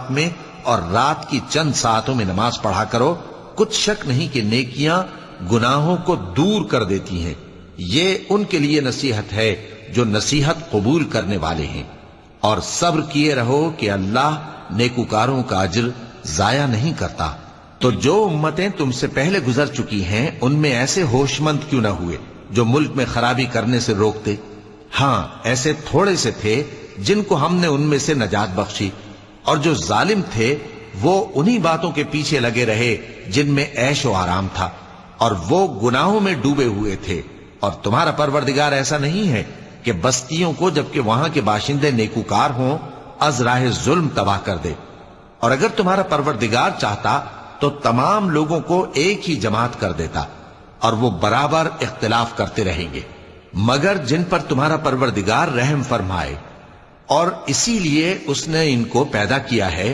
میں اور رات کی چند ساعتوں میں نماز پڑھا کرو، کچھ شک نہیں کہ نیکیاں گناہوں کو دور کر دیتی ہیں۔ یہ ان کے لیے نصیحت ہے جو نصیحت قبول کرنے والے ہیں، اور صبر کیے رہو کہ اللہ نیکوکاروں کا اجر ضائع نہیں کرتا۔ تو جو امتیں تم سے پہلے گزر چکی ہیں ان میں ایسے ہوش مند کیوں نہ ہوئے جو ملک میں خرابی کرنے سے روکتے؟ ہاں، ایسے تھوڑے سے تھے جن کو ہم نے ان میں سے نجات بخشی، اور جو ظالم تھے وہ انہی باتوں کے پیچھے لگے رہے جن میں عیش و آرام تھا، اور وہ گناہوں میں ڈوبے ہوئے تھے۔ اور تمہارا پروردگار ایسا نہیں ہے کہ بستیوں کو جبکہ وہاں کے باشندے نیکوکار ہوں از راہ ظلم تباہ کر دے۔ اور اگر تمہارا پروردگار چاہتا تو تمام لوگوں کو ایک ہی جماعت کر دیتا، اور وہ برابر اختلاف کرتے رہیں گے، مگر جن پر تمہارا پروردگار رحم فرمائے، اور اسی لیے اس نے ان کو پیدا کیا ہے